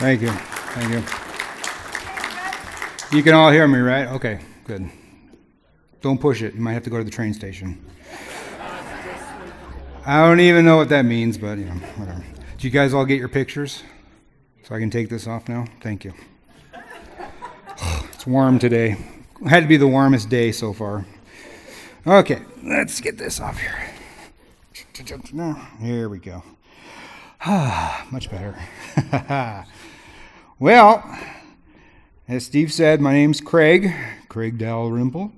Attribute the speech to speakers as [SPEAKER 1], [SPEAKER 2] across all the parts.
[SPEAKER 1] Thank you. Thank you. You can all hear me, right? Okay, good. Don't push it. You might have to go to the train station. I don't even know what that means, but whatever. Did you guys all get your pictures? So I can take this off now? Thank you. It's warm today. It had to be the warmest day so far. Okay, let's get this off here. Here we go. Much better. Well, as Steve said, my name's Craig Dalrymple,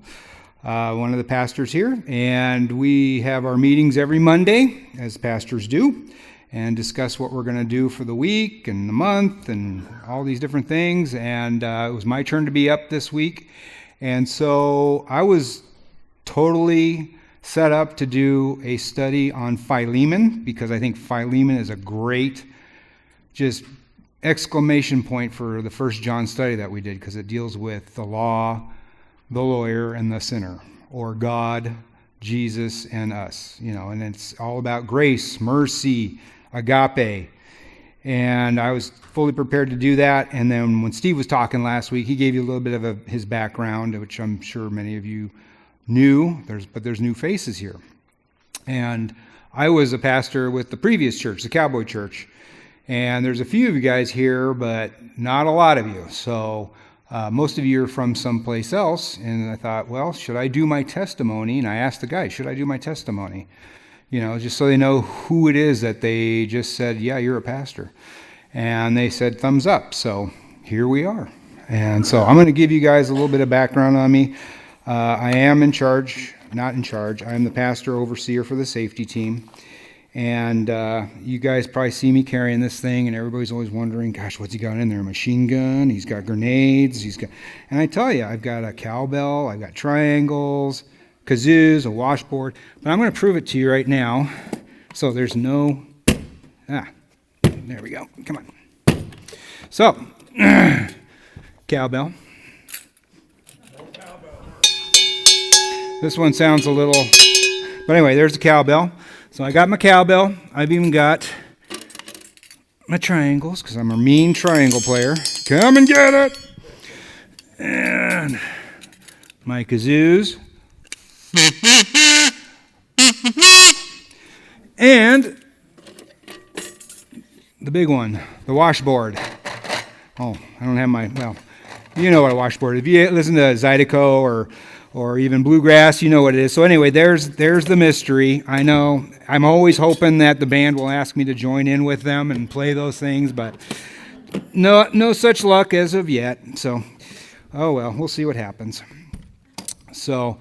[SPEAKER 1] one of the pastors here, and we have our meetings every Monday, as pastors do, and discuss what we're going to do for the week and the month and all these different things. And it was my turn to be up this week, and so I was totally set up to do a study on Philemon, because I think Philemon is a great just exclamation point for the First John study that we did, because it deals with the law, the lawyer, and the sinner, or God, Jesus, and us, and it's all about grace, mercy, agape. And I was fully prepared to do that. And then when Steve was talking last week, he gave you a little bit of his background, which I'm sure many of you knew, but there's new faces here. And I was a pastor with the previous church, the Cowboy Church, and there's a few of you guys here, but not a lot of you. So most of you are from someplace else, and I thought, well, should I do my testimony? And I asked the guys, should I do my testimony? Just so they know who it is that they just said, yeah, you're a pastor. And they said thumbs up. So here we are. And so I'm going to give you guys a little bit of background on me. I am in charge, not in charge. I'm the pastor overseer for the safety team. And you guys probably see me carrying this thing, and everybody's always wondering, gosh, what's he got in there? A machine gun? He's got grenades. And I tell you, I've got a cowbell, I've got triangles, kazoos, a washboard. But I'm going to prove it to you right now. So there's no, there we go. Come on. So, cowbell. This one sounds a little, but anyway, there's the cowbell. So I got my cowbell. I've even got my triangles, because I'm a mean triangle player. Come and get it. And my kazoos. And the big one, the washboard. Oh, I don't have you know what a washboard is. If you listen to Zydeco or even bluegrass, you know what it is. So anyway, there's the mystery. I know I'm always hoping that the band will ask me to join in with them and play those things, but no such luck as of yet. So, oh well, we'll see what happens. So,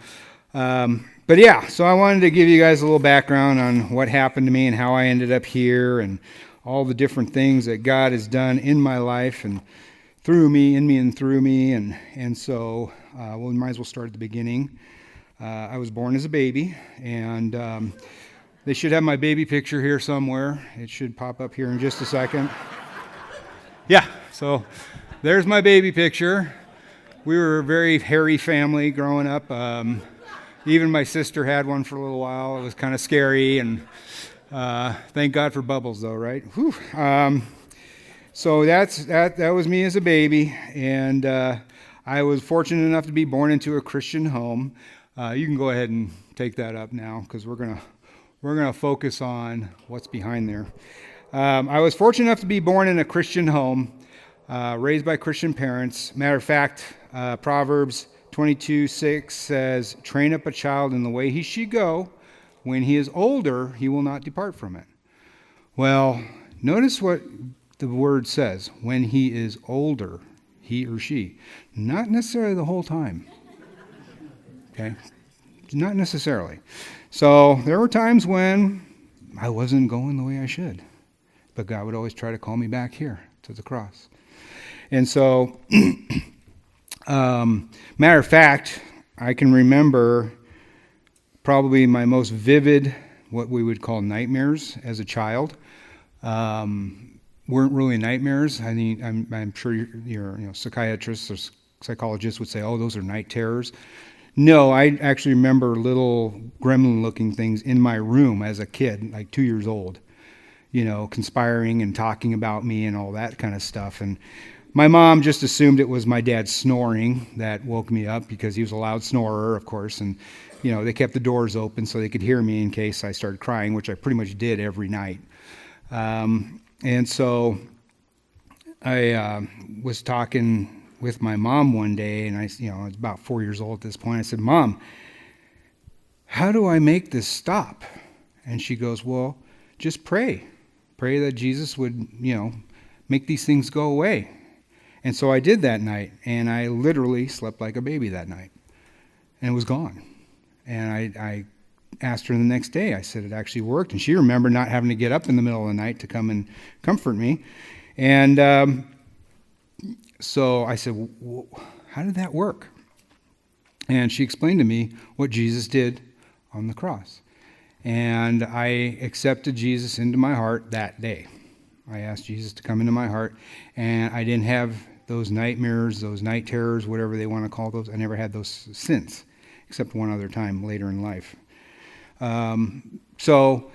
[SPEAKER 1] but yeah, so I wanted to give you guys a little background on what happened to me and how I ended up here and all the different things that God has done in my life and through me, in me and through me. And so, we might as well start at the beginning. I was born as a baby, and they should have my baby picture here somewhere. It should pop up here in just a second. Yeah, so there's my baby picture. We were a very hairy family growing up. Even my sister had one for a little while. It was kind of scary, and thank God for bubbles, though, right? Whew. So that was me as a baby, and I was fortunate enough to be born into a Christian home. You can go ahead and take that up now, because we're gonna focus on what's behind there. I was fortunate enough to be born in a Christian home, raised by Christian parents. Matter of fact, Proverbs 22:6 says, "Train up a child in the way he should go. When he is older, he will not depart from it." Well, notice what the word says. When he is older, he or she. Not necessarily the whole time. Okay? Not necessarily. So there were times when I wasn't going the way I should. But God would always try to call me back here to the cross. And so, matter of fact, I can remember probably my most vivid, what we would call nightmares as a child. Weren't really nightmares. I mean, I'm sure your psychiatrists or psychologists would say, oh, those are night terrors. No, I actually remember little gremlin-looking things in my room as a kid, like 2 years old. conspiring and talking about me and all that kind of stuff. And my mom just assumed it was my dad snoring that woke me up, because he was a loud snorer, of course. And, they kept the doors open so they could hear me in case I started crying, which I pretty much did every night. And so I was talking with my mom one day, and I was about 4 years old at this point. I said, "Mom, how do I make this stop?" And she goes, "Well, just pray. Pray that Jesus would, make these things go away." And so I did that night, and I literally slept like a baby that night, and it was gone. And I asked her the next day. I said it actually worked, and she remembered not having to get up in the middle of the night to come and comfort me. And so I said, well, how did that work? And she explained to me what Jesus did on the cross. And I accepted Jesus into my heart that day. I asked Jesus to come into my heart, and I didn't have those nightmares, those night terrors, whatever they want to call those. I never had those since, except one other time later in life. So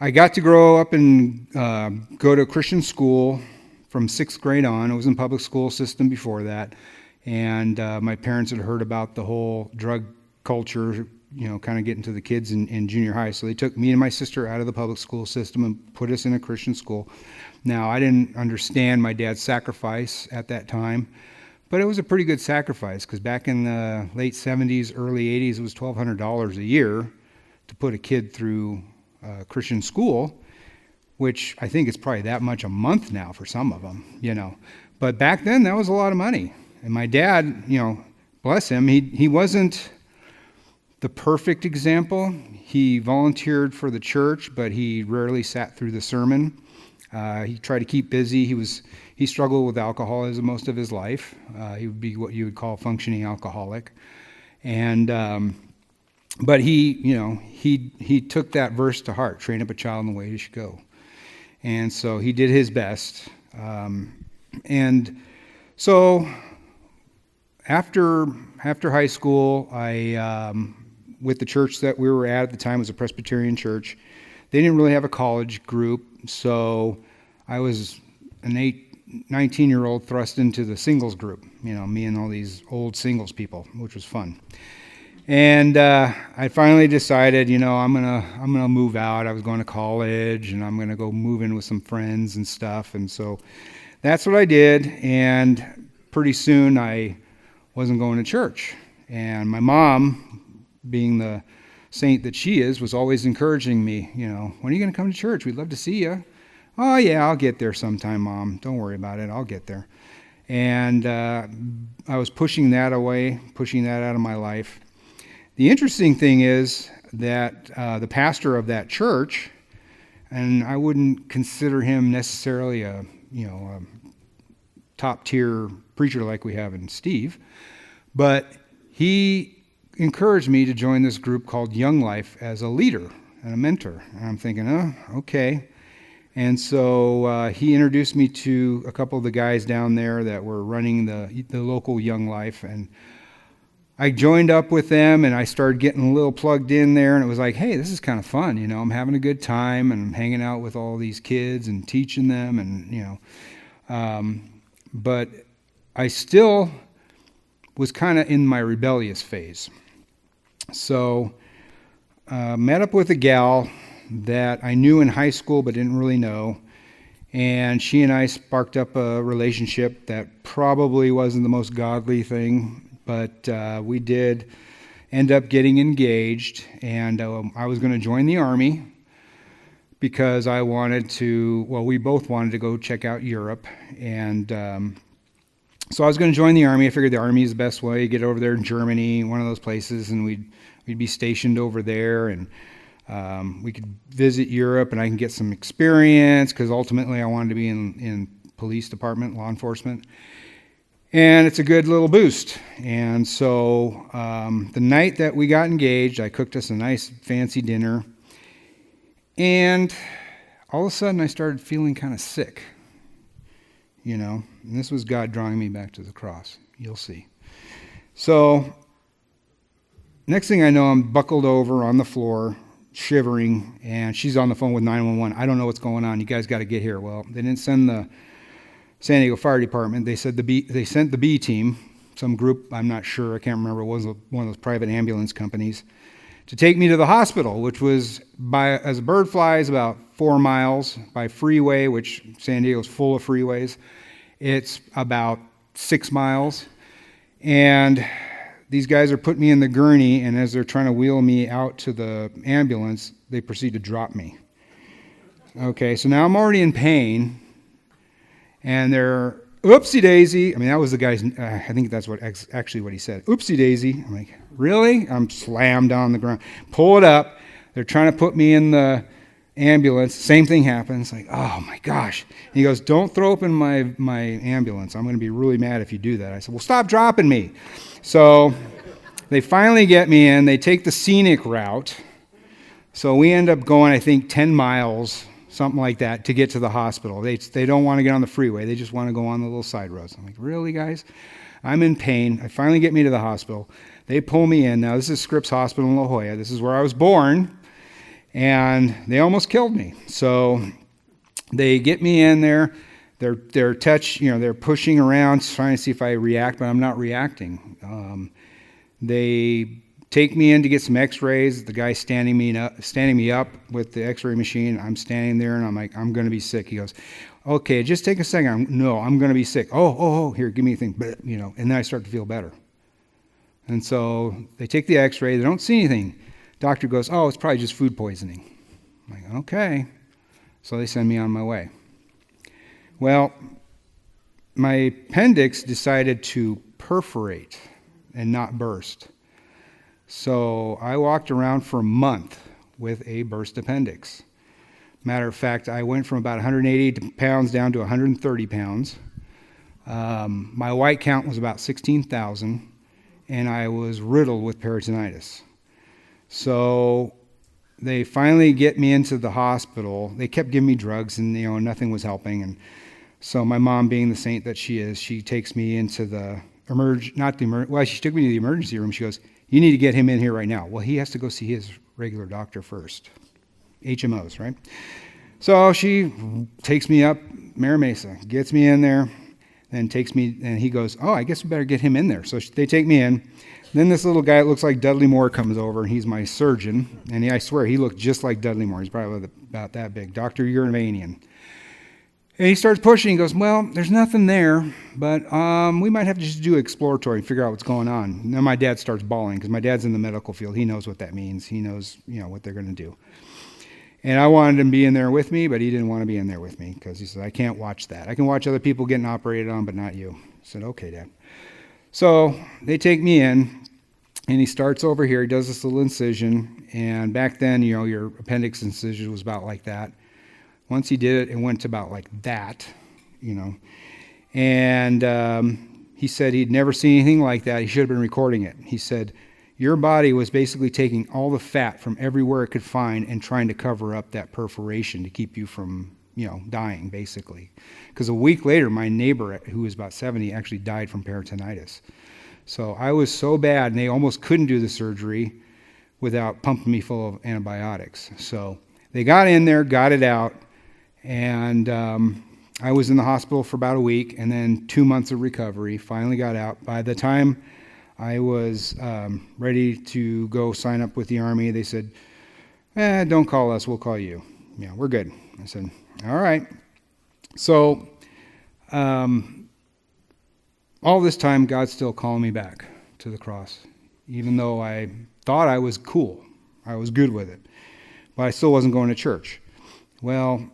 [SPEAKER 1] I got to grow up and go to a Christian school from 6th grade on. I was in public school system before that. And my parents had heard about the whole drug culture, kind of getting to the kids in junior high. So they took me and my sister out of the public school system and put us in a Christian school. Now, I didn't understand my dad's sacrifice at that time, but it was a pretty good sacrifice, because back in the late 70s, early 80s, it was $1,200 a year to put a kid through Christian school, which I think is probably that much a month now for some of them, But back then, that was a lot of money. And my dad, bless him, he wasn't the perfect example. He volunteered for the church, but he rarely sat through the sermon. He tried to keep busy. He struggled with alcoholism most of his life. He would be what you would call a functioning alcoholic. And but he took that verse to heart: train up a child in the way he should go. And so he did his best. And so after high school, I with the church that we were at the time, was a Presbyterian church. They didn't really have a college group, so I was an 19-year-old thrust into the singles group, me and all these old singles people, which was fun. And I finally decided, I'm gonna move out. I was going to college, and I'm gonna go move in with some friends and stuff. And so that's what I did. And pretty soon I wasn't going to church. And my mom, being the saint that she is, was always encouraging me, when are you going to come to church? We'd love to see you. Oh, yeah, I'll get there sometime, Mom. Don't worry about it. I'll get there. And I was pushing that away, pushing that out of my life. The interesting thing is that the pastor of that church, and I wouldn't consider him necessarily a top-tier preacher like we have in Steve, but he encouraged me to join this group called Young Life as a leader and a mentor. And I'm thinking, oh, okay. And so he introduced me to a couple of the guys down there that were running the local Young Life. And I joined up with them, and I started getting a little plugged in there. And it was like, hey, this is kind of fun. I'm having a good time, and I'm hanging out with all these kids and teaching them. And, but I still was kind of in my rebellious phase. So met up with a gal that I knew in high school but didn't really know, and she and I sparked up a relationship that probably wasn't the most godly thing, but we did end up getting engaged. And I was going to join the Army because I wanted to, we both wanted to go check out Europe. And so I was going to join the Army. I figured the Army is the best way. Get over there in Germany, one of those places, and we'd be stationed over there, and we could visit Europe, and I can get some experience, because ultimately I wanted to be in police department, law enforcement. And it's a good little boost. And so the night that we got engaged, I cooked us a nice fancy dinner, and all of a sudden I started feeling kind of sick. And this was God drawing me back to the cross. You'll see. So next thing I know, I'm buckled over on the floor, shivering, and she's on the phone with 911. I don't know what's going on. You guys got to get here. Well, they didn't send the San Diego Fire Department. They sent the B team, some group, I'm not sure, I can't remember, it was one of those private ambulance companies, to take me to the hospital, which was, as a bird flies, about 4 miles. By freeway, which San Diego's full of freeways, it's about 6 miles. And these guys are putting me in the gurney, and as they're trying to wheel me out to the ambulance, they proceed to drop me. Okay, so now I'm already in pain, and they're, oopsie daisy. I mean, that was the guy's, I think that's actually what he said. Oopsie daisy. I'm like, really? I'm slammed on the ground. Pull it up. They're trying to put me in the ambulance. Same thing happens. Like, oh my gosh. And he goes, don't throw open my ambulance. I'm going to be really mad if you do that. I said, well, stop dropping me. So they finally get me in. They take the scenic route. So we end up going, I think, 10 miles, something like that, to get to the hospital. They don't want to get on the freeway. They just want to go on the little side roads. I'm like, really, guys? I'm in pain. I finally get me to the hospital. They pull me in. Now, this is Scripps Hospital in La Jolla. This is where I was born. And they almost killed me. So they get me in there. They're they're pushing around, trying to see if I react, but I'm not reacting. They take me in to get some x-rays. The guy's standing me up with the x-ray machine. I'm standing there, and I'm like, I'm going to be sick. He goes, okay, just take a second. No, I'm going to be sick. Oh, here, give me a thing. And then I start to feel better. And so they take the x-ray. They don't see anything. Doctor goes, oh, it's probably just food poisoning. I'm like, okay. So they send me on my way. Well, my appendix decided to perforate and not burst. So I walked around for a month with a burst appendix. Matter of fact, I went from about 180 pounds down to 130 pounds. My white count was about 16,000, and I was riddled with peritonitis. So they finally get me into the hospital. They kept giving me drugs, and nothing was helping. And so my mom, being the saint that she is, she takes me into the she took me to the emergency room. She goes, you need to get him in here right now. Well, he has to go see his regular doctor first. HMOs, right? So she takes me up Mira Mesa, gets me in there, then takes me, and he goes, oh, I guess we better get him in there. So they take me in. Then this little guy, it looks like Dudley Moore, comes over, and he's my surgeon. And I swear, he looked just like Dudley Moore. He's probably about that big, Dr. Uravanian. And he starts pushing. He goes, well, there's nothing there, but we might have to just do exploratory and figure out what's going on. And then my dad starts bawling, because my dad's in the medical field. He knows what that means. He knows, what they're going to do. And I wanted him to be in there with me, but he didn't want to be in there with me, because he said, I can't watch that. I can watch other people getting operated on, but not you. I said, okay, Dad. So they take me in, and he starts over here. He does this little incision, and back then, your appendix incision was about like that. Once he did it, it went to about like that, And he said he'd never seen anything like that. He should have been recording it. He said, your body was basically taking all the fat from everywhere it could find and trying to cover up that perforation to keep you from, dying, basically. Because a week later, my neighbor, who was about 70, actually died from peritonitis. So I was so bad, and they almost couldn't do the surgery without pumping me full of antibiotics. So they got in there, got it out, and I was in the hospital for about a week, and then 2 months of recovery. Finally got out. By the time I was ready to go sign up with the Army, they said, don't call us, we'll call you. Yeah, we're good. I said, all right. So all this time, God's still calling me back to the cross, even though I thought I was cool. I was good with it. But I still wasn't going to church. Well,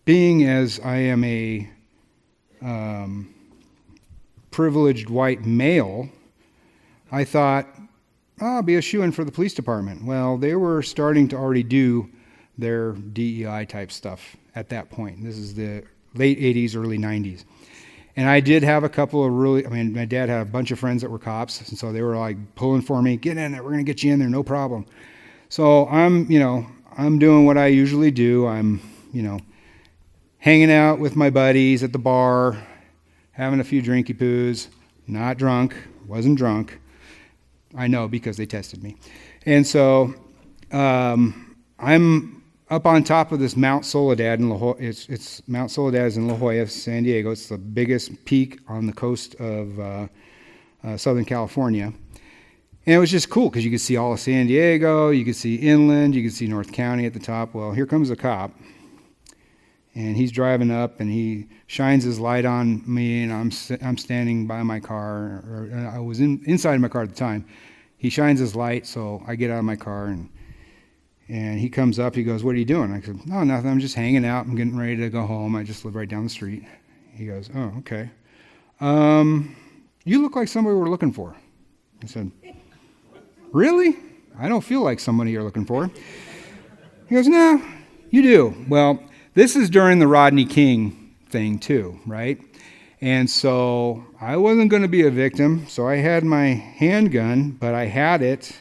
[SPEAKER 1] being as I am a privileged white male, I thought, I'll be a shoo-in for the police department. Well, they were starting to already do their DEI type stuff at that point. This is the late 80s, early 90s. And I did have a couple of my dad had a bunch of friends that were cops, and so they were like pulling for me, get in there, we're going to get you in there, no problem. So I'm doing what I usually do. I'm, hanging out with my buddies at the bar, having a few drinky poos, not drunk, wasn't drunk. I know because they tested me. And so I'm up on top of this Mount Soledad in La Jolla. It's Mount Soledad is in La Jolla, San Diego. It's the biggest peak on the coast of Southern California. And it was just cool because you could see all of San Diego, you could see inland, you could see North County at the top. Well, here comes a cop, and he's driving up, and he shines his light on me, and I'm standing by my car, or I was inside my car at the time. He shines his light, so I get out of my car, and he comes up. He goes, "What are you doing?" I said, "No, nothing. I'm just hanging out. I'm getting ready to go home. I just live right down the street." He goes, "Oh, okay. You look like somebody we're looking for." I said, "Really? I don't feel like somebody you're looking for." He goes, "No, you do." Well, this is during the Rodney King thing too, right? And so I wasn't going to be a victim, so I had my handgun, but I had it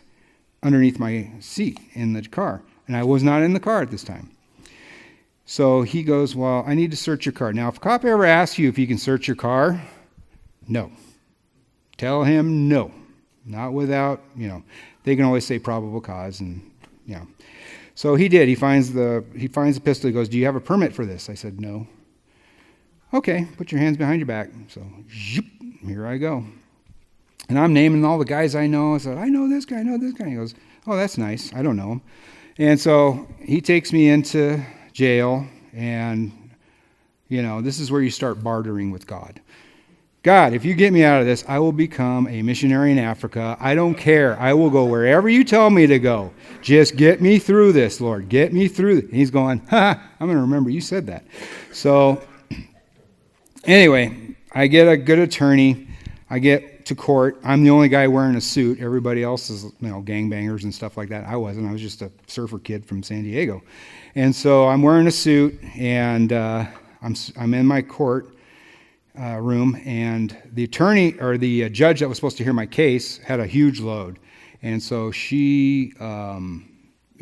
[SPEAKER 1] underneath my seat in the car, and I was not in the car at this time. So he goes, "Well, I need to search your car." Now, if a cop ever asks you if you can search your car, no. Tell him no. Not without, they can always say probable cause, and So he did. He finds the pistol. He goes, "Do you have a permit for this?" I said, "No." "Okay, put your hands behind your back." So, here I go. And I'm naming all the guys I know. I said, "I know this guy, I know this guy." He goes, "Oh, that's nice. I don't know him." And so he takes me into jail, and, this is where you start bartering with God. "God, if you get me out of this, I will become a missionary in Africa. I don't care. I will go wherever you tell me to go. Just get me through this, Lord. Get me through this." And he's going, I'm going to remember you said that. So anyway, I get a good attorney. I get to court. I'm the only guy wearing a suit. Everybody else is, gangbangers and stuff like that. I wasn't. I was just a surfer kid from San Diego. And so I'm wearing a suit, and I'm in my court room, and the attorney, or the judge that was supposed to hear my case, had a huge load, and so it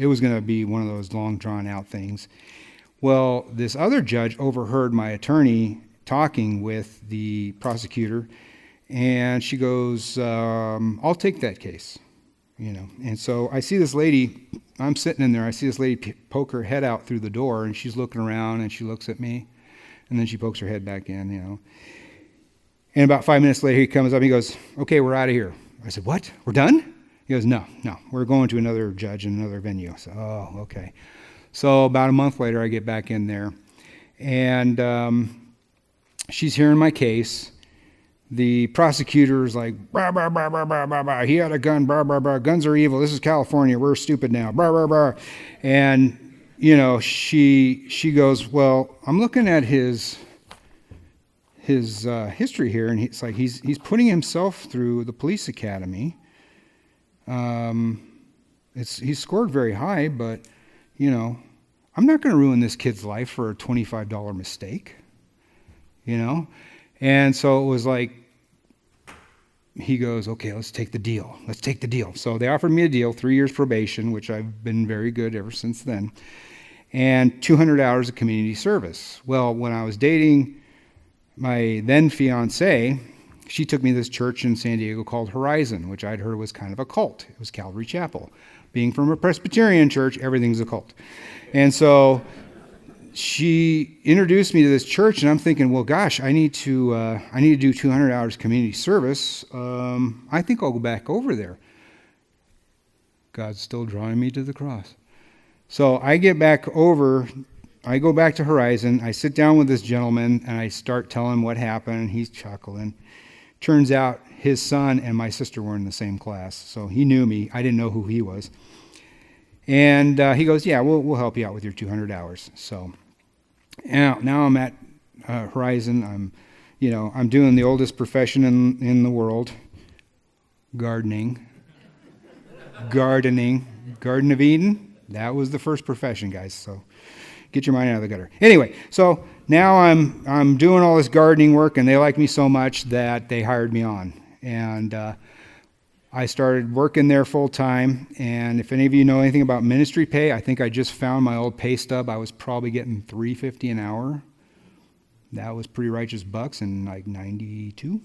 [SPEAKER 1] was going to be one of those long drawn out things. Well, this other judge overheard my attorney talking with the prosecutor, and she goes, "I'll take that case," and so I see this lady, I'm sitting in there, I see this lady poke her head out through the door, and she's looking around, and she looks at me, and then she pokes her head back in, And about 5 minutes later, he comes up, he goes, "Okay, we're out of here." I said, "What? We're done?" He goes, No, we're going to another judge in another venue." I said, "Oh, okay." So about a month later, I get back in there, and she's hearing my case. The prosecutor's like, "Blah, blah, blah, blah, blah, blah, blah. He had a gun, blah, blah, blah. Guns are evil. This is California. We're stupid now, blah, blah, blah." And, she goes, "Well, I'm looking at his history here, and he's putting himself through the police academy. He's scored very high, but I'm not going to ruin this kid's life for a $25 mistake, And so it was like, he goes, "Okay, let's take the deal. Let's take the deal." So they offered me a deal, 3 years probation, which I've been very good ever since then, and 200 hours of community service. Well, when I was dating my then fiance, she took me to this church in San Diego called Horizon, which I'd heard was kind of a cult. It was Calvary Chapel. Being from a Presbyterian church, everything's a cult. And so she introduced me to this church, and I'm thinking, well, gosh, I need to do 200 hours community service. I think I'll go back over there. God's still drawing me to the cross. So I go back to Horizon. I sit down with this gentleman, and I start telling him what happened, and he's chuckling. Turns out his son and my sister were in the same class, so he knew me. I didn't know who he was. And he goes, "Yeah, we'll help you out with your 200 hours." So now I'm at Horizon. I'm doing the oldest profession in the world, gardening. Garden of Eden. That was the first profession, guys. So get your mind out of the gutter. Anyway, so now I'm doing all this gardening work, and they like me so much that they hired me on. And I started working there full time. And if any of you know anything about ministry pay, I think I just found my old pay stub. I was probably getting $3.50 an hour. That was pretty righteous bucks in like 92.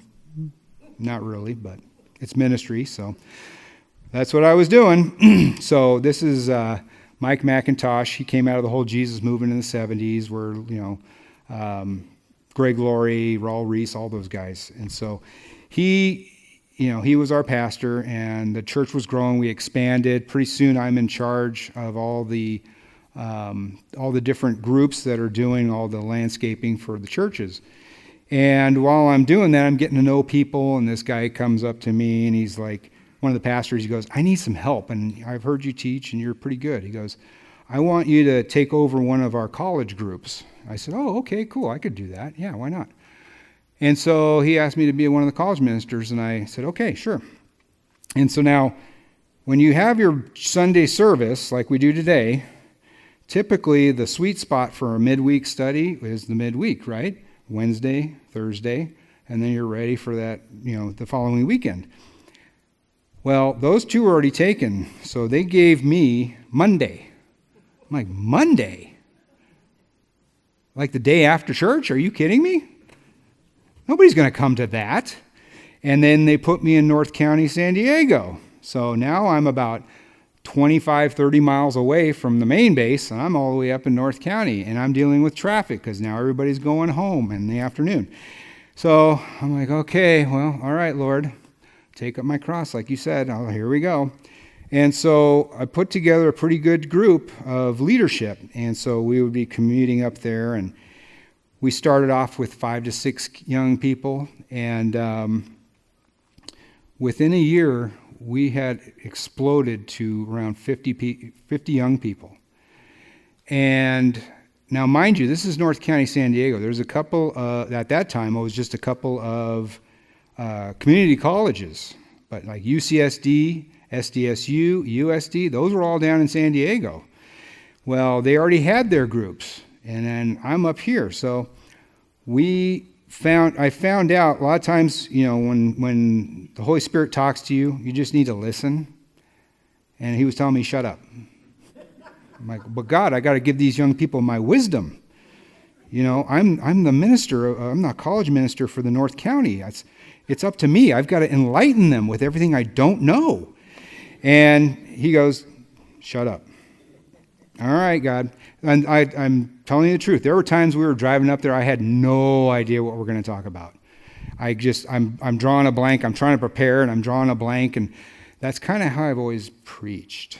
[SPEAKER 1] Not really, but it's ministry, so that's what I was doing. So this is Mike McIntosh. He came out of the whole Jesus movement in the 70s, where, Greg Laurie, Raul Reese, all those guys. And so he was our pastor, and the church was growing. We expanded. Pretty soon I'm in charge of all the different groups that are doing all the landscaping for the churches. And while I'm doing that, I'm getting to know people, and this guy comes up to me, and he's like, one of the pastors, he goes, I need some help, and I've heard you teach, and you're pretty good. He goes, I want you to take over one of our college groups. I said, oh, okay, cool, I could do that. Yeah, why not? And so he asked me to be one of the college ministers, and I said, okay, sure. And so now, when you have your Sunday service, like we do today, typically the sweet spot for a midweek study is the midweek, right? Wednesday, Thursday, and then you're ready for that, the following weekend. Well, those two were already taken, so they gave me Monday. I'm like, Monday? Like the day after church? Are you kidding me? Nobody's going to come to that. And then they put me in North County, San Diego. So now I'm about 25, 30 miles away from the main base, and I'm all the way up in North County, and I'm dealing with traffic because now everybody's going home in the afternoon. So I'm like, okay, well, all right, Lord. Take up my cross, like you said. Oh, here we go. And so I put together a pretty good group of leadership. And so we would be commuting up there. And we started off with 5 to 6 young people. And within a year, we had exploded to around 50 young people. And now, mind you, this is North County, San Diego. There's a couple, at that time, it was just a couple of community colleges, but like UCSD, SDSU, USD, those were all down in San Diego. Well, they already had their groups, and then I'm up here. So I found out a lot of times, when the Holy Spirit talks to you, you just need to listen. And he was telling me, shut up. I'm like, but God, I got to give these young people my wisdom. I'm the minister. I'm not college minister for the North County. It's up to me. I've got to enlighten them with everything I don't know. And he goes, shut up. All right, God. And I'm telling you the truth. There were times we were driving up there, I had no idea what we're going to talk about. I'm drawing a blank. I'm trying to prepare, and I'm drawing a blank. And that's kind of how I've always preached.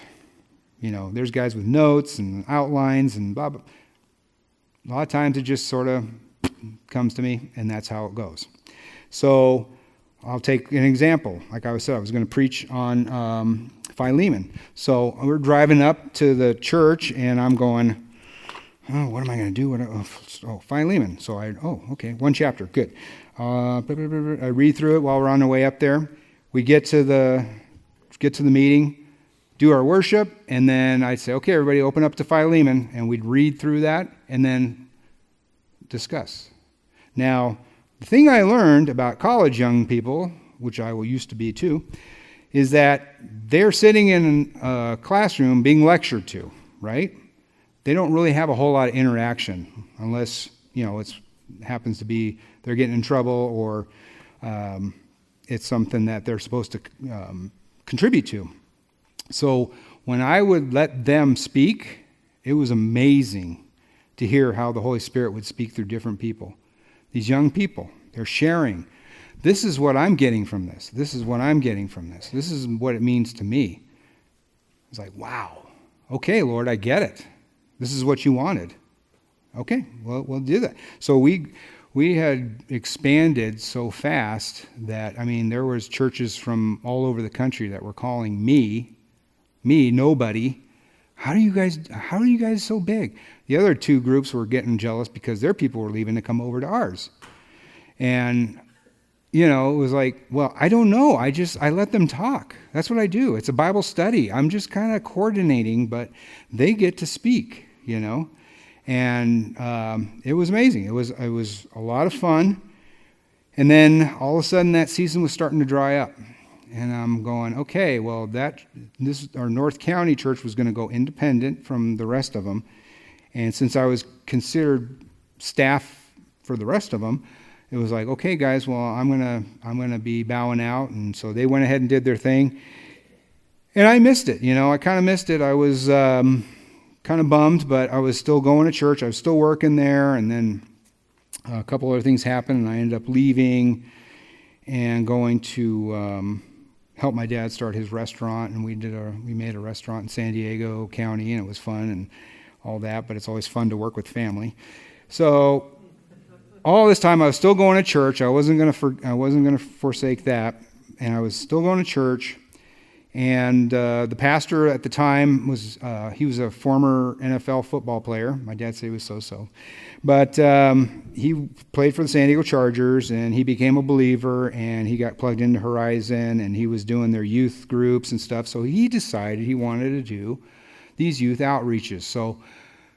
[SPEAKER 1] There's guys with notes and outlines and blah, blah. A lot of times it just sort of comes to me, and that's how it goes. So I'll take an example. Like I said, I was going to preach on Philemon. So we're driving up to the church, and I'm going, oh, what am I going to do? Philemon. So okay, one chapter, good. I read through it while we're on the way up there. We get to the meeting, do our worship, and then I'd say, okay, everybody open up to Philemon, and we'd read through that and then discuss. Now, the thing I learned about college young people, which I used to be too, is that they're sitting in a classroom being lectured to, right? They don't really have a whole lot of interaction unless, it happens to be they're getting in trouble or it's something that they're supposed to contribute to. So when I would let them speak, it was amazing to hear how the Holy Spirit would speak through different people. These young people, they're sharing. This is what I'm getting from this. This is what I'm getting from this. This is what it means to me. It's like, wow. Okay, Lord, I get it. This is what you wanted. Okay, well, we'll do that. So we had expanded so fast that, there was churches from all over the country that were calling me, nobody. How are you guys so big? The other two groups were getting jealous because their people were leaving to come over to ours. And, it was like, well, I don't know. I let them talk. That's what I do. It's a Bible study. I'm just kind of coordinating, but they get to speak, And it was amazing. It was a lot of fun. And then all of a sudden that season was starting to dry up. And I'm going, okay, well, our North County church was going to go independent from the rest of them. And since I was considered staff for the rest of them, it was like, okay, guys, well, I'm gonna be bowing out. And so they went ahead and did their thing. And I missed it, I kind of missed it. I was kind of bummed, but I was still going to church. I was still working there, and then a couple other things happened, and I ended up leaving and going to help my dad start his restaurant, and we made a restaurant in San Diego County, and it was fun and all that, but it's always fun to work with family. So all this time I was still going to church. I wasn't going to forsake that, and I was still going to church. And the pastor at the time was a former NFL football player. My dad said he was so-so. But he played for the San Diego Chargers, and he became a believer, and he got plugged into Horizon, and he was doing their youth groups and stuff. So he decided he wanted to do these youth outreaches. So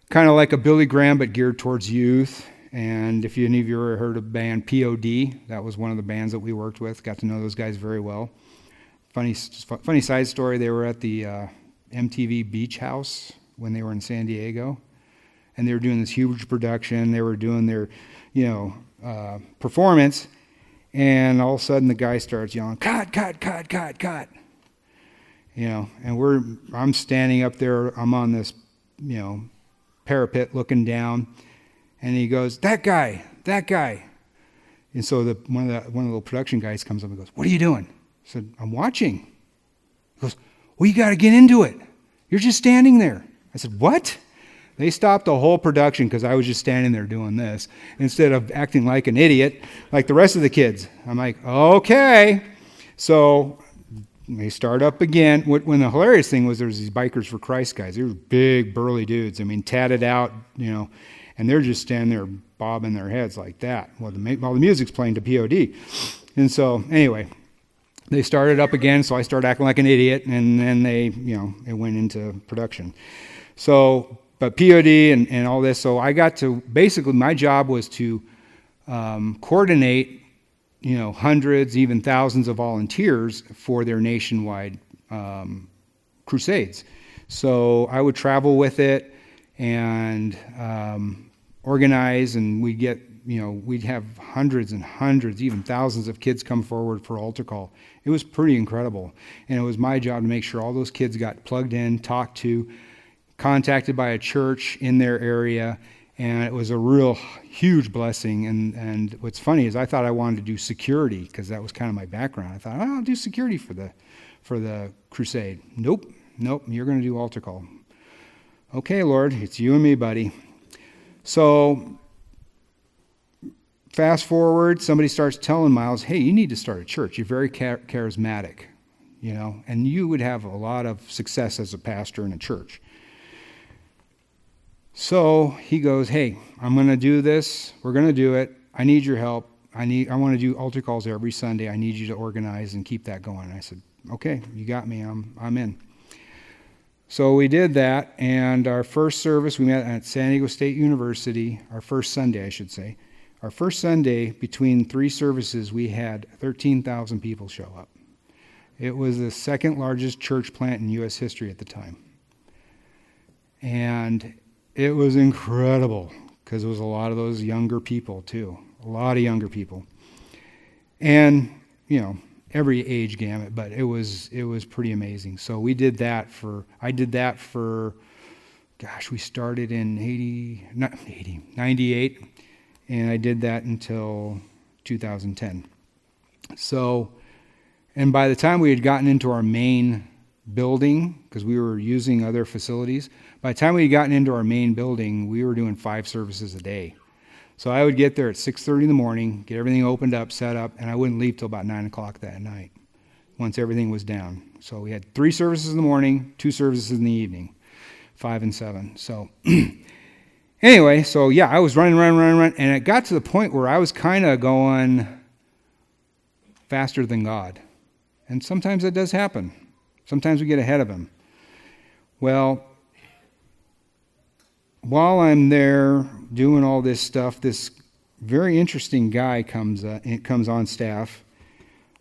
[SPEAKER 1] kind of like a Billy Graham, but geared towards youth. And if any of you ever heard of the band POD, that was one of the bands that we worked with. Got to know those guys very well. Funny side story, they were at the MTV Beach House when they were in San Diego, and they were doing this huge production. They were doing their, performance, and all of a sudden the guy starts yelling, "Cut, cut, cut, cut, cut." And I'm standing up there, I'm on this, parapet looking down, and he goes, that guy. And so one of the little production guys comes up and goes, "What are you doing?" I said, "I'm watching." He goes, "Well, you got to get into it. You're just standing there." I said, "What?" They stopped the whole production because I was just standing there doing this instead of acting like an idiot like the rest of the kids. I'm like, okay. So they start up again. When the hilarious thing was, there was these Bikers for Christ guys. They were big, burly dudes. I mean, tatted out, and they're just standing there bobbing their heads like that while the music's playing to POD. And so anyway, they started up again, so I started acting like an idiot, and then it went into production. So, but POD and all this, so I got to, basically my job was to coordinate, hundreds, even thousands of volunteers for their nationwide crusades. So I would travel with it and organize, and we'd have hundreds and hundreds, even thousands of kids come forward for altar call. It was pretty incredible. And it was my job to make sure all those kids got plugged in, talked to, contacted by a church in their area, and it was a real huge blessing. And what's funny is I thought I wanted to do security because that was kind of my background. I thought, I'll do security for the crusade. Nope, you're going to do altar call. Okay, Lord, it's you and me, buddy. So fast forward, somebody starts telling Miles, "Hey, you need to start a church. You're very charismatic, and you would have a lot of success as a pastor in a church." So he goes, "Hey, I'm going to do this. We're going to do it. I need your help. I want to do altar calls every Sunday. I need you to organize and keep that going." I said, "Okay, you got me. I'm in." So we did that, and our first service, we met at San Diego State University, our first Sunday, I should say. Our first Sunday, between 3 services, we had 13,000 people show up. It was the second largest church plant in U.S. history at the time. And it was incredible, because it was a lot of those younger people, too. A lot of younger people. And, every age gamut, but it was pretty amazing. So we did that I did that for, we started in 98, and I did that until 2010. So, and by the time we had gotten into our main building, because we were using other facilities, by the time we had gotten into our main building, we were doing 5 services a day. So I would get there at 6:30 in the morning, get everything opened up, set up, and I wouldn't leave till about 9 o'clock that night, once everything was down. So we had 3 services in the morning, 2 services in the evening, 5 and 7. So anyway, so yeah, I was running, and it got to the point where I was kind of going faster than God. And sometimes that does happen. Sometimes we get ahead of him. Well, while I'm there doing all this stuff, this very interesting guy comes on staff,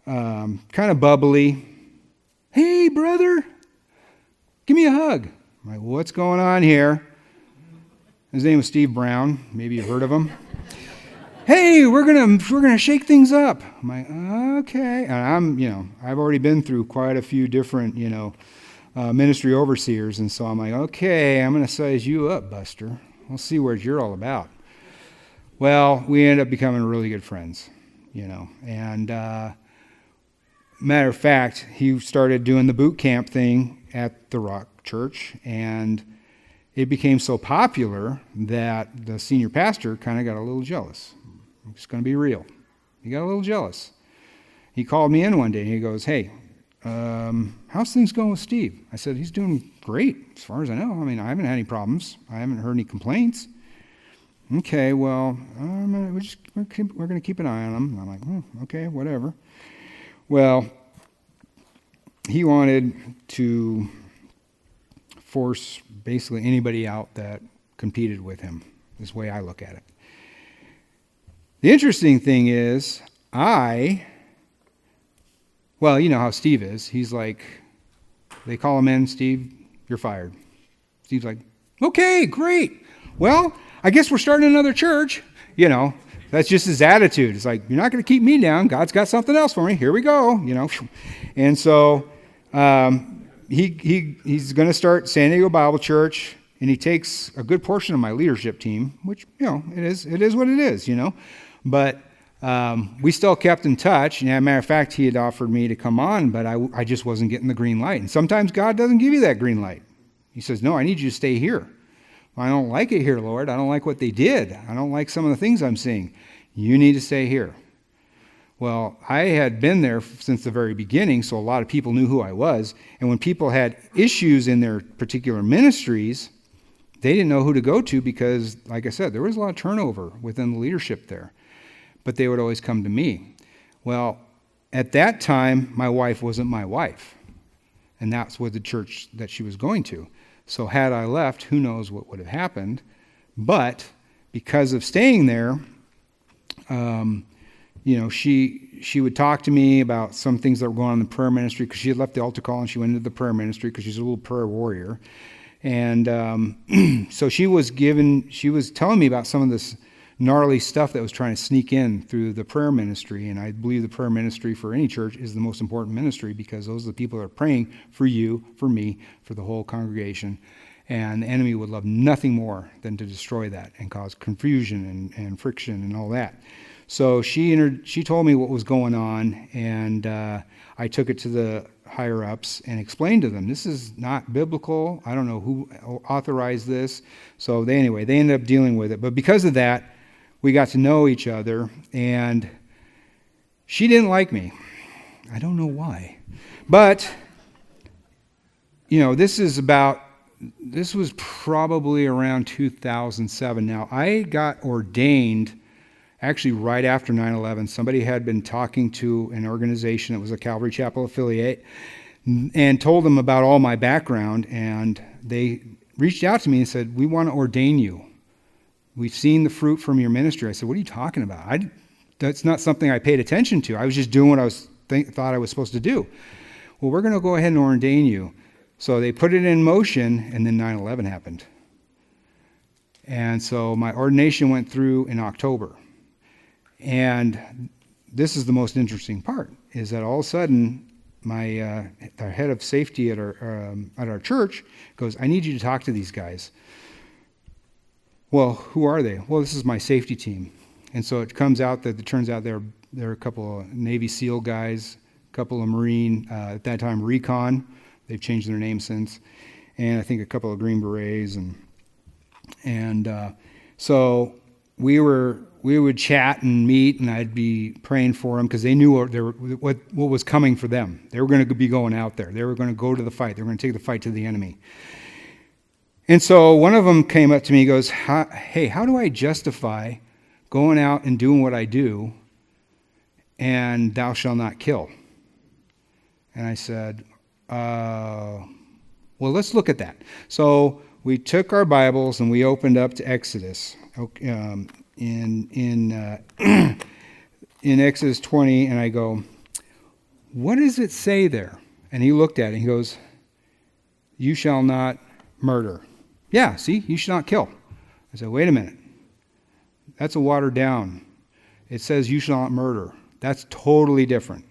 [SPEAKER 1] kind of bubbly. "Hey, brother, give me a hug." I'm like, "What's going on here?" His name was Steve Brown. Maybe you've heard of him. "Hey, we're gonna shake things up." I'm like, "Okay." And I've already been through quite a few different, ministry overseers. And so I'm like, okay, I'm going to size you up, Buster. We'll see what you're all about. Well, we ended up becoming really good friends, And matter of fact, he started doing the boot camp thing at the Rock Church, and it became so popular that the senior pastor kind of got a little jealous. I'm just going to be real. He got a little jealous. He called me in one day, and he goes, hey, how's things going with Steve? I said, he's doing great, as far as I know. I mean, I haven't had any problems. I haven't heard any complaints. Okay, well, we're going to keep an eye on him. I'm like, okay, whatever. Well, he wanted to force basically anybody out that competed with him, is the way I look at it. The interesting thing is, well, you know how Steve is. He's like, they call him in, Steve, you're fired. Steve's like, okay, great. Well, I guess we're starting another church. That's just his attitude. It's like, you're not going to keep me down. God's got something else for me. Here we go, And so he's going to start San Diego Bible Church, and he takes a good portion of my leadership team, which, it is what it is, But we still kept in touch. And as a matter of fact, he had offered me to come on, but I just wasn't getting the green light. And sometimes God doesn't give you that green light. He says, no, I need you to stay here. I don't like it here, Lord. I don't like what they did. I don't like some of the things I'm seeing. You need to stay here. Well, I had been there since the very beginning, so a lot of people knew who I was. And when people had issues in their particular ministries, they didn't know who to go to because, like I said, there was a lot of turnover within the leadership there. But they would always come to me. Well, at that time, my wife wasn't my wife. And that's what the church that she was going to. So had I left, who knows what would have happened. But because of staying there, she would talk to me about some things that were going on in the prayer ministry, because she had left the altar call and she went into the prayer ministry because she's a little prayer warrior. And so she was telling me about some of this gnarly stuff that was trying to sneak in through the prayer ministry. And I believe the prayer ministry for any church is the most important ministry, because those are the people that are praying for you, for me, for the whole congregation. And the enemy would love nothing more than to destroy that and cause confusion and friction and all that. So she told me what was going on, and I took it to the higher-ups and explained to them, this is not biblical. I don't know who authorized this. So they ended up dealing with it. But because of that, we got to know each other, and she didn't like me. I don't know why. But, this was probably around 2007. Now, I got ordained actually right after 9/11. Somebody had been talking to an organization that was a Calvary Chapel affiliate and told them about all my background, and they reached out to me and said, we want to ordain you. We've seen the fruit from your ministry. I said, what are you talking about? That's not something I paid attention to. I was just doing what I thought I was supposed to do. Well, we're going to go ahead and ordain you. So they put it in motion, and then 9/11 happened. And so my ordination went through in October. And this is the most interesting part, is that all of a sudden, the head of safety at our church goes, I need you to talk to these guys. Well, who are they? Well, this is my safety team. And so it turns out they're a couple of Navy SEAL guys, a couple of Marine, at that time Recon. They've changed their name since. And I think a couple of Green Berets. So we would chat and meet, and I'd be praying for them, because they knew what was coming for them. They were going to be going out there. They were going to go to the fight. They were going to take the fight to the enemy. And so one of them came up to me and goes, hey, how do I justify going out and doing what I do, and thou shalt not kill? And I said, well, let's look at that. So we took our Bibles and we opened up to Exodus. In Exodus 20, and I go, what does it say there? And he looked at it and he goes, you shall not murder. Yeah, see, you shall not kill. I said, wait a minute. That's a watered down. It says you shall not murder. That's totally different.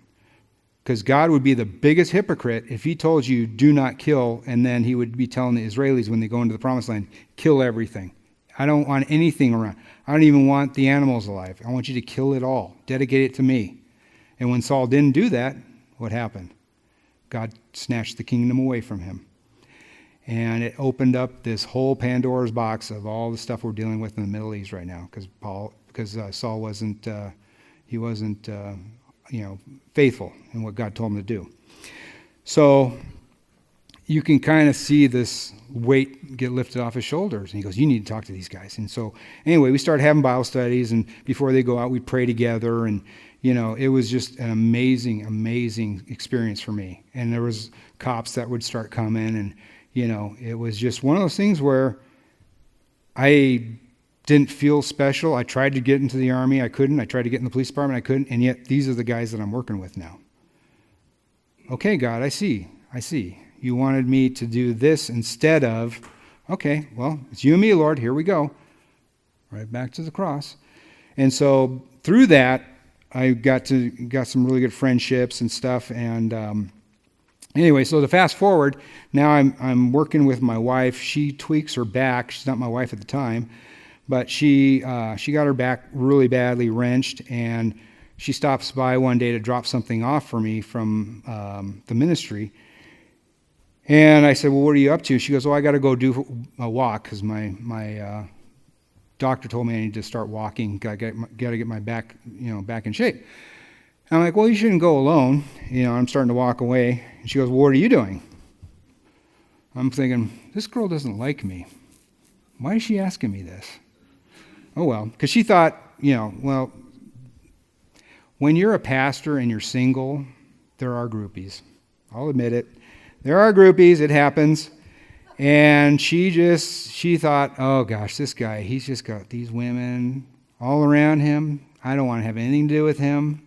[SPEAKER 1] Because God would be the biggest hypocrite if he told you, do not kill, and then he would be telling the Israelis when they go into the promised land, kill everything. I don't want anything around. I don't even want the animals alive. I want you to kill it all. Dedicate it to me. And when Saul didn't do that, what happened? God snatched the kingdom away from him. And it opened up this whole Pandora's box of all the stuff we're dealing with in the Middle East right now, because Saul wasn't faithful in what God told him to do. So you can kind of see this weight get lifted off his shoulders. And he goes, you need to talk to these guys. And so anyway, we started having Bible studies, and before they go out, we pray together. And, it was just an amazing, amazing experience for me. And there was cops that would start coming, and, it was just one of those things where I didn't feel special. I tried to get into the Army. I couldn't. I tried to get in the police department. I couldn't. And yet these are the guys that I'm working with now. Okay, God, I see. You wanted me to do this instead of, okay, well, it's you and me, Lord. Here we go. Right back to the cross. And so through that, I got some really good friendships and stuff. And anyway, so to fast forward, now I'm working with my wife. She tweaks her back. She's not my wife at the time. But she got her back really badly wrenched, and she stops by one day to drop something off for me from the ministry. And I said, well, what are you up to? She goes, I got to go do a walk because my doctor told me I need to start walking. Got to get my back, back in shape. And I'm like, well, you shouldn't go alone. I'm starting to walk away. And she goes, well, what are you doing? I'm thinking, this girl doesn't like me. Why is she asking me this? Oh, well, because she thought, when you're a pastor and you're single, there are groupies. I'll admit it. There are groupies. It happens. And she thought, oh, gosh, this guy, he's just got these women all around him. I don't want to have anything to do with him.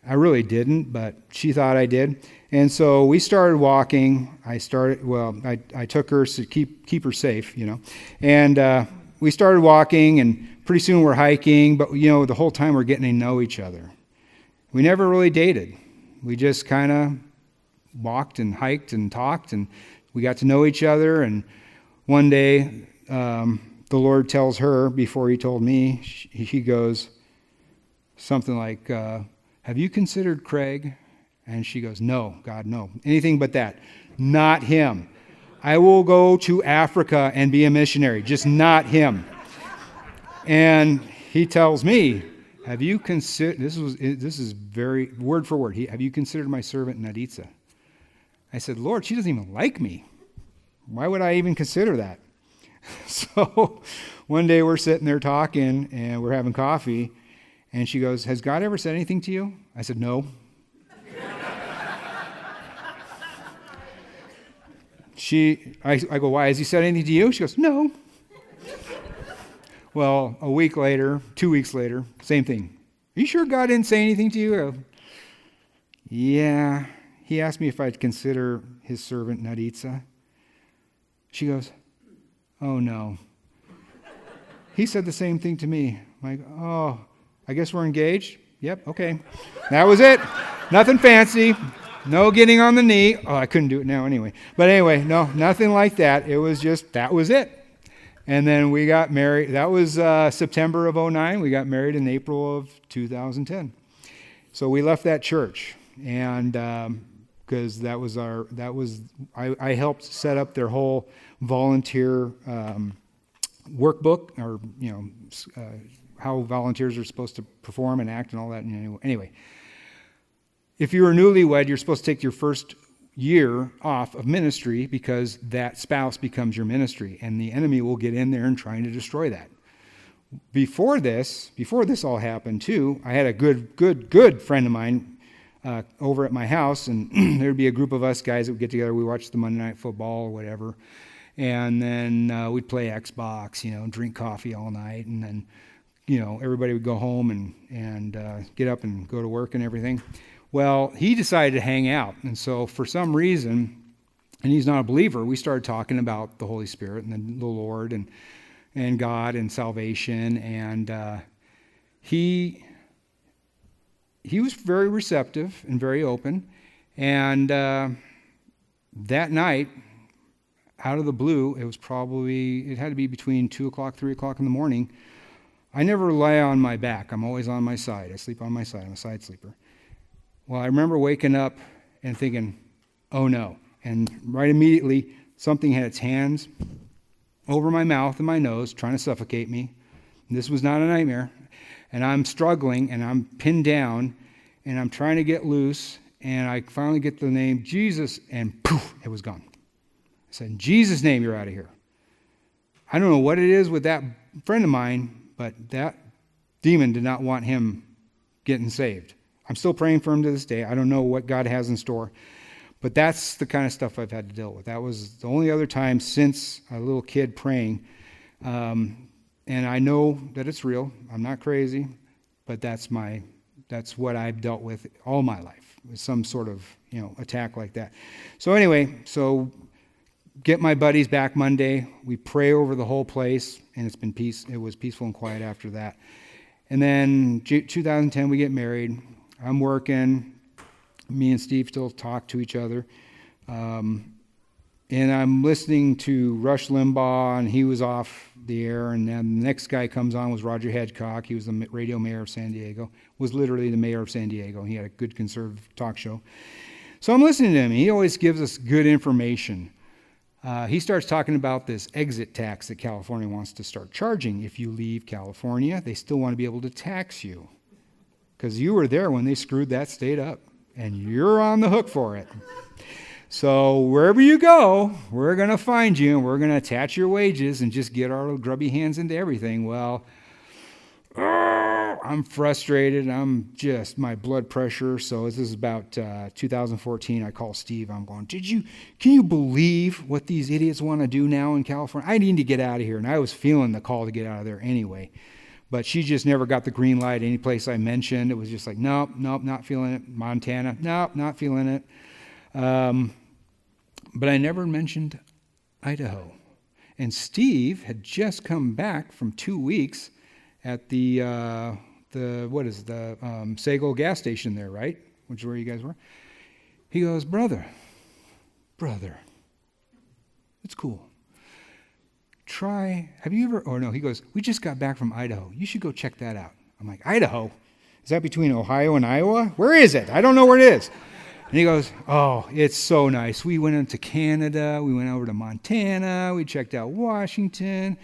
[SPEAKER 1] I really didn't, but she thought I did. And so we started walking. I took her to keep her safe, And we started walking, and pretty soon we're hiking, but, the whole time we're getting to know each other. We never really dated. We just kind of walked and hiked and talked, and we got to know each other. And one day, the Lord tells her, before he told me, he goes something like, have you considered Craig? And she goes, no, God, no. Anything but that. Not him. I will go to Africa and be a missionary, just not him. And he tells me, have you considered, this is very word for word, have you considered my servant Naditza? I said, Lord, she doesn't even like me. Why would I even consider that? So one day we're sitting there talking, and we're having coffee, and she goes, has God ever said anything to you? I said, no. I go, why? Has he said anything to you? She goes, no. Well, a week later, 2 weeks later, same thing. Are you sure God didn't say anything to you? I go, yeah. He asked me if I'd consider his servant Naditza. She goes, oh, no. He said the same thing to me. I'm like, oh, I guess we're engaged? Yep, okay. That was it. Nothing fancy. No getting on the knee. Oh, I couldn't do it now anyway. But anyway, no, nothing like that. It was just, that was it. And then we got married. That was September of 2009. We got married in April of 2010. So we left that church. And because I helped set up their whole volunteer workbook, or, how volunteers are supposed to perform and act and all that. Anyway. If you're a newlywed, you're supposed to take your first year off of ministry because that spouse becomes your ministry, and the enemy will get in there and trying to destroy that. Before this all happened too, I had a good friend of mine over at my house, and there'd be a group of us guys that would get together. We watched the Monday Night Football or whatever, and then we'd play Xbox, drink coffee all night, and then everybody would go home and get up and go to work and everything. Well, he decided to hang out, and so for some reason, and he's not a believer, we started talking about the Holy Spirit and the Lord and God and salvation, and he he was very receptive and very open. And that night, out of the blue, it had to be between 2 o'clock, 3 o'clock in the morning. I never lie on my back. I'm always on my side. I sleep on my side. I'm a side sleeper. Well, I remember waking up and thinking, oh no. And right immediately, something had its hands over my mouth and my nose, trying to suffocate me. And this was not a nightmare. And I'm struggling, and I'm pinned down, and I'm trying to get loose, and I finally get the name Jesus, and poof, it was gone. I said, in Jesus' name, you're out of here. I don't know what it is with that friend of mine, but that demon did not want him getting saved. I'm still praying for him to this day. I don't know what God has in store. But that's the kind of stuff I've had to deal with. That was the only other time since a little kid praying. And I know that it's real. I'm not crazy. But that's what I've dealt with all my life. Some sort of, attack like that. So anyway, get my buddies back Monday. We pray over the whole place, and it was peaceful and quiet after that. And then 2010, we get married. I'm working. Me and Steve still talk to each other. And I'm listening to Rush Limbaugh, and he was off the air. And then the next guy comes on was Roger Hedcock. He was the radio mayor of San Diego, was literally the mayor of San Diego. He had a good conservative talk show. So I'm listening to him. He always gives us good information. He starts talking about this exit tax that California wants to start charging. If you leave California, they still want to be able to tax you. Because you were there when they screwed that state up. And you're on the hook for it. So wherever you go, we're going to find you, and we're going to attach your wages and just get our grubby hands into everything. Well, I'm frustrated. My blood pressure. So this is about 2014. I call Steve. I'm going, can you believe what these idiots want to do now in California? I need to get out of here. And I was feeling the call to get out of there anyway. But she just never got the green light any place I mentioned. It was just like, nope, not feeling it. Montana, nope, not feeling it. But I never mentioned Idaho. And Steve had just come back from 2 weeks at the Sago gas station there, right? Which is where you guys were. He goes, brother, it's cool. He goes, we just got back from Idaho. You should go check that out. I'm like, Idaho? Is that between Ohio and Iowa? Where is it? I don't know where it is. And he goes, oh, it's so nice. We went into Canada. We went over to Montana. We checked out Washington.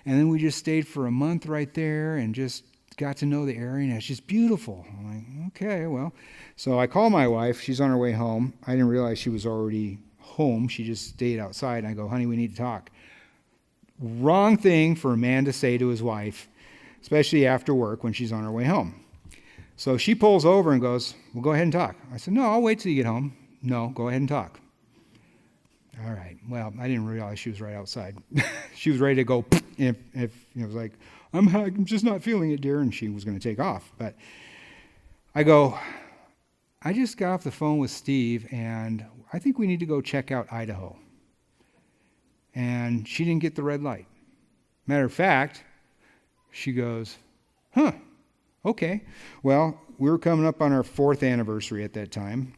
[SPEAKER 1] And then we just stayed for a month right there and just got to know the area. And it's just beautiful. I'm like, okay, well. So I call my wife. She's on her way home. I didn't realize she was already home. She just stayed outside. And I go, honey, we need to talk. Wrong thing for a man to say to his wife, especially after work when she's on her way home. So she pulls over and goes, well, go ahead and talk. I said, no, I'll wait till you get home. No, go ahead and talk. All right. Well, I didn't realize she was right outside. She was ready to go. If it was like, I'm just not feeling it, dear, and she was going to take off. But I go, I just got off the phone with Steve, and I think we need to go check out Idaho. And she didn't get the red light. Matter of fact, she goes, okay. Well, we were coming up on our 4th anniversary at that time.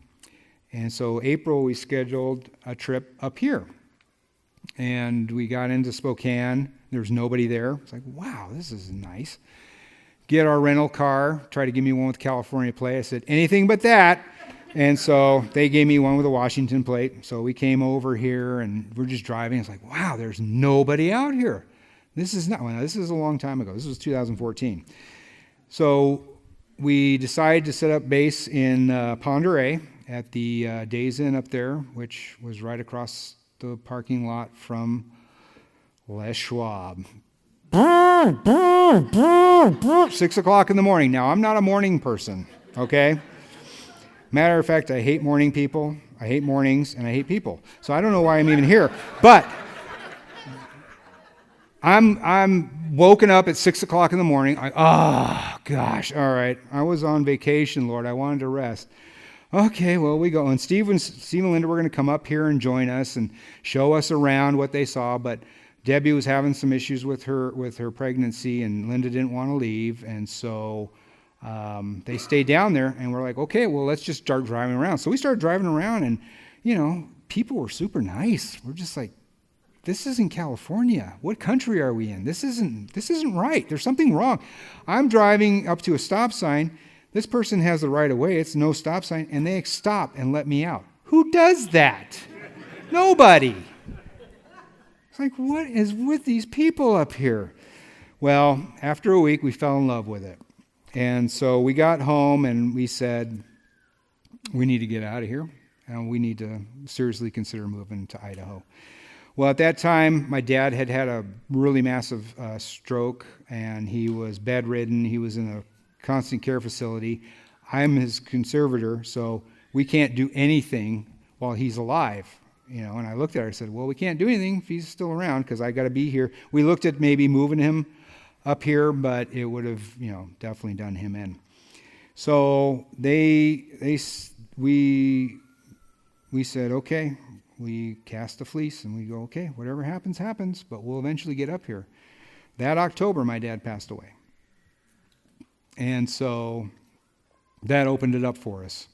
[SPEAKER 1] And so April, we scheduled a trip up here. And we got into Spokane. There was nobody there. It's like, wow, this is nice. Get our rental car. Try to give me one with California plate. I said, anything but that. And so they gave me one with a Washington plate. So we came over here, and we're just driving. It's like, wow, there's nobody out here. This is a long time ago. This was 2014. So we decided to set up base in Pend Oreille at the Days Inn up there, which was right across the parking lot from Les Schwab. 6 o'clock in the morning. Now, I'm not a morning person, okay? Matter of fact, I hate morning people, I hate mornings, and I hate people. So I don't know why I'm even here. But I'm woken up at 6 o'clock in the morning. Gosh, all right. I was on vacation, Lord. I wanted to rest. Okay, well, we go. And Steve and Linda were going to come up here and join us and show us around what they saw. But Debbie was having some issues with her pregnancy, and Linda didn't want to leave. And so They stayed down there, and we're like, okay, well, let's just start driving around. So we started driving around, and, people were super nice. We're just like, this isn't California. What country are we in? This isn't right. There's something wrong. I'm driving up to a stop sign. This person has the right of way. It's no stop sign, and they stop and let me out. Who does that? Nobody. It's like, what is with these people up here? Well, after a week, we fell in love with it. And so we got home and we said, we need to get out of here, and we need to seriously consider moving to Idaho. Well, at that time, my dad had had a really massive stroke, and he was bedridden. He was in a constant care facility. I'm his conservator, so we can't do anything while he's alive. And I looked at her and said, well, we can't do anything if he's still around because I got to be here. We looked at maybe moving him up here, but it would have, definitely done him in. So we said, okay, we cast the fleece and we go, okay, whatever happens, happens, but we'll eventually get up here. That October, my dad passed away. And so that opened it up for us.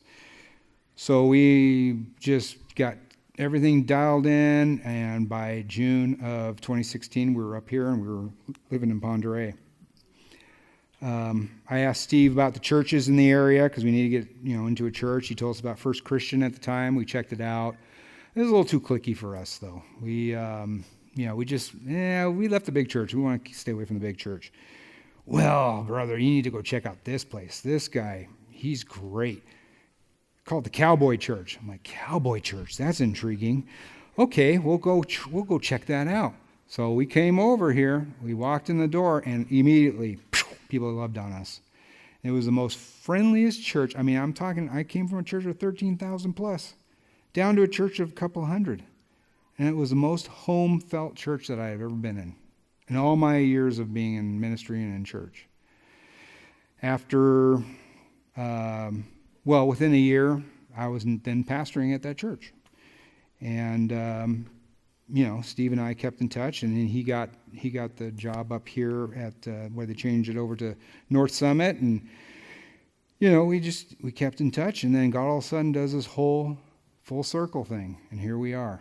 [SPEAKER 1] So we just got everything dialed in, and by June of 2016, we were up here and we were living in Pend Oreille. I asked Steve about the churches in the area because we need to get into a church. He told us about First Christian at the time. We checked it out. It was a little too cliquey for us, though. We left the big church. We want to stay away from the big church. Well, brother, you need to go check out this place. This guy, he's great. Called the Cowboy Church. I'm like, Cowboy Church? That's intriguing. Okay, we'll go check that out. So we came over here. We walked in the door, and immediately people loved on us. It was the most friendliest church. I mean, I came from a church of 13,000 plus, down to a church of a couple hundred, and it was the most home-felt church that I have ever been in all my years of being in ministry and in church. After within a year, I was then pastoring at that church. And, Steve and I kept in touch, and then he got the job up here at where they changed it over to North Summit. And, we kept in touch, and then God all of a sudden does this whole full circle thing. And here we are.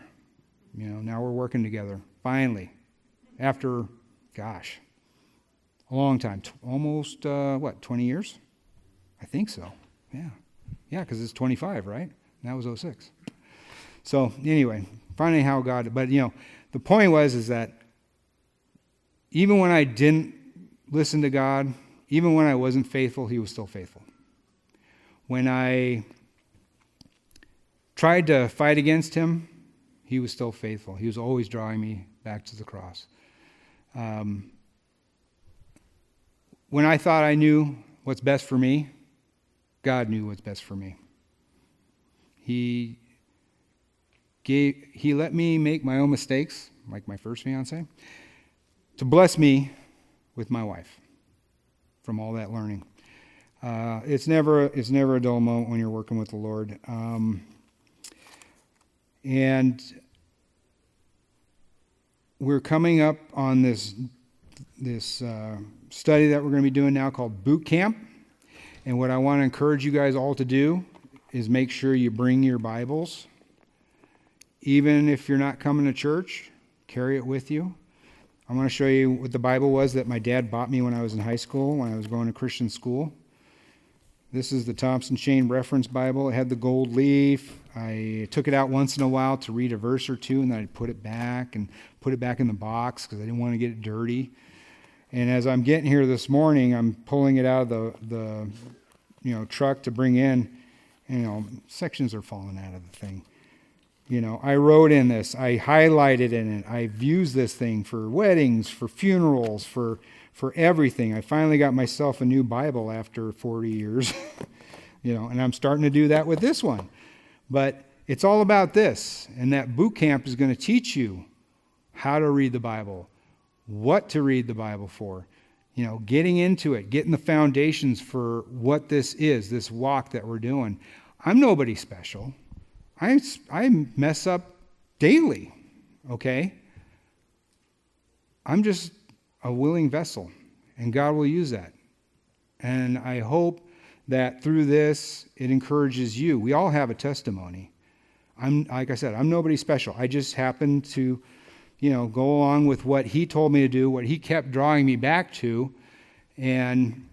[SPEAKER 1] Now we're working together, finally, after, a long time, almost, 20 years? I think so, yeah. Yeah, because it's 25, right? And that was 06. So anyway, finally how God, but the point is that even when I didn't listen to God, even when I wasn't faithful, he was still faithful. When I tried to fight against him, he was still faithful. He was always drawing me back to the cross. When I thought I knew what's best for me, God knew what's best for me. He let me make my own mistakes, like my first fiance, to bless me with my wife from all that learning. It's never a dull moment when you're working with the Lord. And we're coming up on this study that we're going to be doing now called Boot Camp. And what I want to encourage you guys all to do is make sure you bring your Bibles. Even if you're not coming to church, carry it with you. I want to show you what the Bible was that my dad bought me when I was in high school, when I was going to Christian school. This is the Thompson Chain Reference Bible. It had the gold leaf. I took it out once in a while to read a verse or two, and then I'd put it back in the box because I didn't want to get it dirty. And as I'm getting here this morning, I'm pulling it out of the truck to bring in, sections are falling out of the thing. I wrote in this, I highlighted in it, I've used this thing for weddings, for funerals, for everything. I finally got myself a new Bible after 40 years, and I'm starting to do that with this one. But it's all about this, and that boot camp is going to teach you how to read the Bible, what to read the Bible for, getting into it, getting the foundations for what this is, this walk that we're doing. I'm nobody special. I mess up daily, okay? I'm just a willing vessel, and God will use that. And I hope that through this, it encourages you. We all have a testimony. Like I said, I'm nobody special. I just happen to, go along with what he told me to do, what he kept drawing me back to, and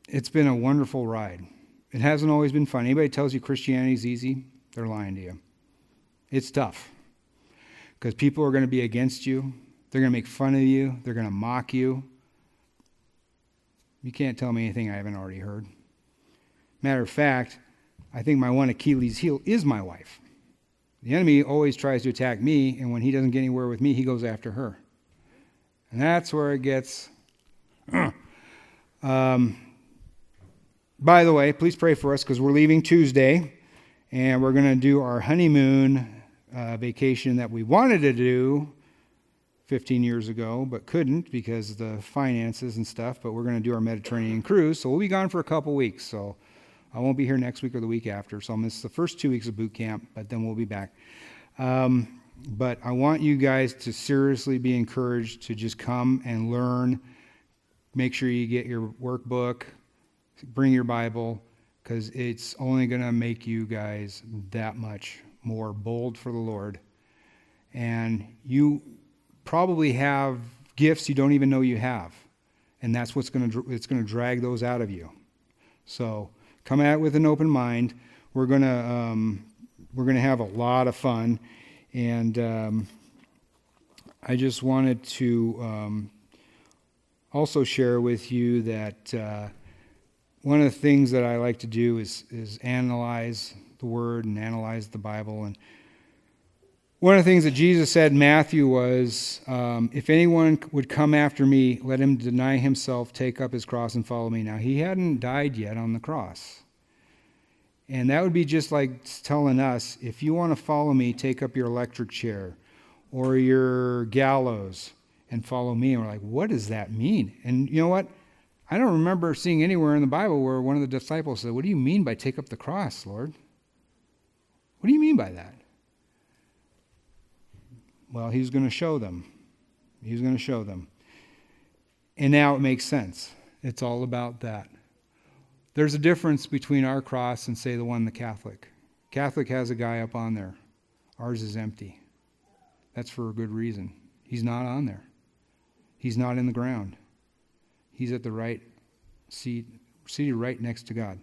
[SPEAKER 1] it's been a wonderful ride. It hasn't always been fun. Anybody tells you Christianity is easy, they're lying to you. It's tough because people are going to be against you. They're going to make fun of you. They're going to mock you. You can't tell me anything I haven't already heard. Matter of fact, I think my one Achilles heel is my wife. The enemy always tries to attack me, and when he doesn't get anywhere with me, he goes after her. And that's where it gets... By the way, please pray for us because we're leaving Tuesday, and we're going to do our honeymoon vacation that we wanted to do 15 years ago, but couldn't because of the finances and stuff. But we're going to do our Mediterranean cruise, so we'll be gone for a couple weeks. So I won't be here next week or the week after, so I'll miss the first 2 weeks of boot camp, but then we'll be back. But I want you guys to seriously be encouraged to just come and learn. Make sure you get your workbook. Bring your Bible, because it's only going to make you guys that much more bold for the Lord. And you probably have gifts you don't even know you have, and that's what's going to drag those out of you. So come at it with an open mind. We're going to have a lot of fun, and I just wanted to also share with you that. One of the things that I like to do is analyze the Word and analyze the Bible. And one of the things that Jesus said in Matthew was, if anyone would come after me, let him deny himself, take up his cross, and follow me. Now, he hadn't died yet on the cross. And that would be just like telling us, if you want to follow me, take up your electric chair or your gallows and follow me. And we're like, what does that mean? And you know what? I don't remember seeing anywhere in the Bible where one of the disciples said, what do you mean by take up the cross, Lord? What do you mean by that? Well, he's going to show them. He's going to show them. And now it makes sense. It's all about that. There's a difference between our cross and, say, the one the Catholic. Catholic has a guy up on there. Ours is empty. That's for a good reason. He's not on there. He's not in the ground. He's at the right seat, seated right next to God.